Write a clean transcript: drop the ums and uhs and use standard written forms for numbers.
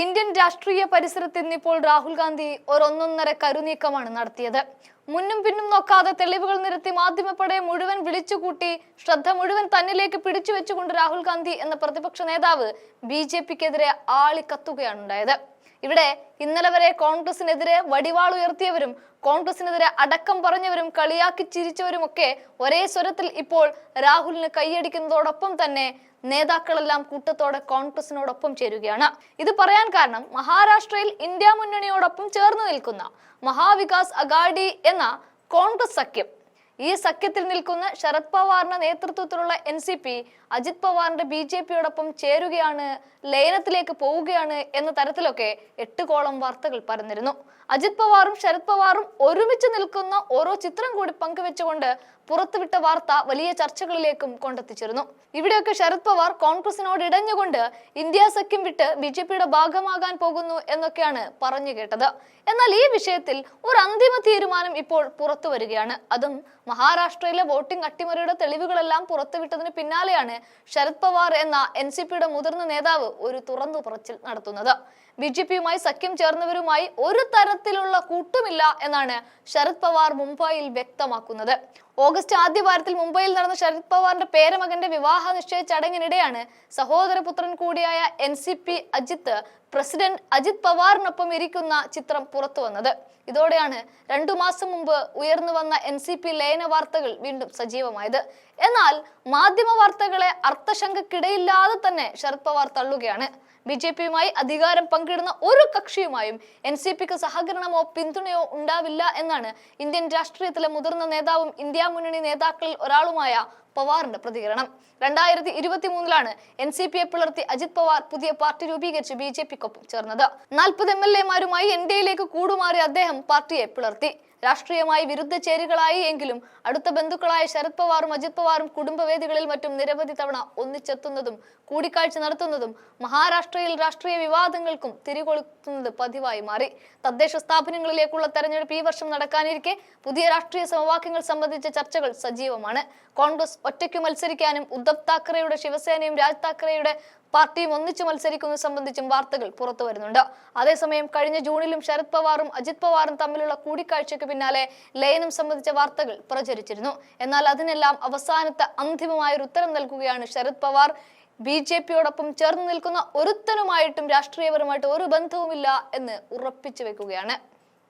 Indian രാഷ്ട്രീയ പരിസരത്ത് ഇന്നിപ്പോൾ രാഹുൽ ഗാന്ധി ഒന്നൊന്നര കരുനീക്കമാണ് നടത്തിയത്. മുന്നും പിന്നും നോക്കാതെ തെളിവുകൾ നിരത്തി മാധ്യമപ്പടയെ മുഴുവൻ വിളിച്ചുകൂട്ടി ശ്രദ്ധ മുഴുവൻ തന്നിലേക്ക് പിടിച്ചു വെച്ചുകൊണ്ട് രാഹുൽ ഗാന്ധി എന്ന പ്രതിപക്ഷ നേതാവ് BJPക്കെതിരെ ആളിക്കത്തുകയാണ് ഉണ്ടായത്. ഇവിടെ ഇന്നലെ വരെ കോൺഗ്രസിനെതിരെ വടിവാൾ ഉയർത്തിയവരും കോൺഗ്രസിനെതിരെ അടക്കം പറഞ്ഞവരും കളിയാക്കി ചിരിച്ചവരുമൊക്കെ ഒരേ സ്വരത്തിൽ ഇപ്പോൾ രാഹുലിന് കൈയടിക്കുന്നതോടൊപ്പം തന്നെ നേതാക്കളെല്ലാം കൂട്ടത്തോടെ കോൺഗ്രസിനോടൊപ്പം ചേരുകയാണ്. ഇത് പറയാൻ കാരണം മഹാരാഷ്ട്രയിൽ ഇന്ത്യ മുന്നണിയോടൊപ്പം ചേർന്ന് നിൽക്കുന്ന മഹാവികാസ് അഗാഡി എന്ന കോൺഗ്രസ് സഖ്യം, ഈ സഖ്യത്തിൽ നിൽക്കുന്ന ശരത് പവാറിന്റെ നേതൃത്വത്തിലുള്ള NCP അജിത് പവാറിന്റെ BJPയോടൊപ്പം ചേരുകയാണ്, ലയനത്തിലേക്ക് പോവുകയാണ് എന്ന തരത്തിലൊക്കെ 8 കോളം വാർത്തകൾ പരന്നിരുന്നു. അജിത് പവാറും ശരത് പവാറും ഒരുമിച്ച് നിൽക്കുന്ന ഓരോ ചിത്രം കൂടി പങ്കുവെച്ചുകൊണ്ട് പുറത്തുവിട്ട വാർത്ത വലിയ ചർച്ചകളിലേക്കും കൊണ്ടെത്തിച്ചിരുന്നു. ഇവിടെയൊക്കെ ശരത് പവാർ കോൺഗ്രസിനോട് ഇടഞ്ഞുകൊണ്ട് ഇന്ത്യ സഖ്യം വിട്ട് BJPയുടെ ഭാഗമാകാൻ പോകുന്നു എന്നൊക്കെയാണ് പറഞ്ഞു കേട്ടത്. എന്നാൽ ഈ വിഷയത്തിൽ ഒരു അന്തിമ തീരുമാനം ഇപ്പോൾ പുറത്തു വരികയാണ്. അതും മഹാരാഷ്ട്രയിലെ വോട്ടിംഗ് അട്ടിമറിയുടെ തെളിവുകളെല്ലാം പുറത്തുവിട്ടതിന് പിന്നാലെയാണ് ശരത് പവാർ എന്ന NCPയുടെ മുതിർന്ന നേതാവ് ഒരു തുറന്നു പറച്ചിൽ നടത്തുന്നത്. BJPയുമായി സഖ്യം ചേർന്നവരുമായി ഒരു തരത്തിലുള്ള കൂട്ടുമില്ല എന്നാണ് ശരത് പവാർ മുംബൈയിൽ വ്യക്തമാക്കുന്നത്. ഓഗസ്റ്റ് ആദ്യവാരത്തിൽ മുംബൈയിൽ നടന്ന ശരത് പവാറിന്റെ പേരമകന്റെ വിവാഹ നിശ്ചയ ചടങ്ങിനിടെയാണ് സഹോദരപുത്രൻ കൂടിയായ NCP അജിത്ത് പ്രസിഡന്റ് അജിത് പവാറിനൊപ്പം ഇരിക്കുന്ന ചിത്രം പുറത്തു വന്നത്. ഇതോടെയാണ് 2 മാസം മുമ്പ് ഉയർന്നു വന്ന NCP ലയന വാർത്തകൾ വീണ്ടും സജീവമായത്. എന്നാൽ മാധ്യമ വാർത്തകളെ അർത്ഥശങ്കക്കിടയില്ലാതെ തന്നെ ശരത് പവാർ തള്ളുകയാണ്. BJPയുമായി അധികാരം പങ്കിടുന്ന ഒരു കക്ഷിയുമായും NCPക്ക് സഹകരണമോ പിന്തുണയോ ഉണ്ടാവില്ല എന്നാണ് ഇന്ത്യൻ രാഷ്ട്രീയത്തിലെ മുതിർന്ന നേതാവും ഇന്ത്യ മുന്നണി നേതാക്കളിൽ ഒരാളുമായ പവാറിന്റെ പ്രതികരണം. 2023 NCPയെ പിളർത്തി അജിത് പവാർ പുതിയ പാർട്ടി രൂപീകരിച്ച് BJPക്കൊപ്പം ചേർന്നത്. 40 MLAമാരുമായി NDAയിലേക്ക് കൂടുമാറി അദ്ദേഹം പാർട്ടിയെ പിളർത്തി. രാഷ്ട്രീയമായി വിരുദ്ധ ചേരികളായി എങ്കിലും അടുത്ത ബന്ധുക്കളായ ശരത് പവാറും അജിത് പവാറും കുടുംബവേദികളിൽ മറ്റും നിരവധി തവണ ഒന്നിച്ചെത്തുന്നതും കൂടിക്കാഴ്ച നടത്തുന്നതും മഹാരാഷ്ട്രയിൽ രാഷ്ട്രീയ വിവാദങ്ങൾക്കും തിരികൊളുത്തുന്നത് പതിവായി മാറി. തദ്ദേശ സ്ഥാപനങ്ങളിലേക്കുള്ള തെരഞ്ഞെടുപ്പ് ഈ വർഷം നടക്കാനിരിക്കെ പുതിയ രാഷ്ട്രീയ സമവാക്യങ്ങൾ സംബന്ധിച്ച ചർച്ചകൾ സജീവമാണ്. കോൺഗ്രസ് ഒറ്റയ്ക്ക് മത്സരിക്കാനും ഉദ്ധവ് താക്കറെയുടെ ശിവസേനയും രാജ് താക്കറെയുടെ പാർട്ടിയും ഒന്നിച്ചു മത്സരിക്കുന്നത് സംബന്ധിച്ചും വാർത്തകൾ പുറത്തു വരുന്നുണ്ട്. അതേസമയം കഴിഞ്ഞ ജൂണിലും ശരത് പവാറും അജിത് പവാറും തമ്മിലുള്ള കൂടിക്കാഴ്ചയ്ക്ക് പിന്നാലെ ലയനം സംബന്ധിച്ച വാർത്തകൾ പ്രചരിച്ചിരുന്നു. എന്നാൽ അതിനെല്ലാം അവസാനത്തെ അന്തിമമായ ഒരു ഉത്തരം നൽകുകയാണ് ശരത് പവാർ. BJPയോടൊപ്പം ചേർന്ന് നിൽക്കുന്ന ഒരുത്തനുമായിട്ടും രാഷ്ട്രീയപരമായിട്ട് ഒരു ബന്ധവുമില്ല എന്ന് ഉറപ്പിച്ചു വെക്കുകയാണ്.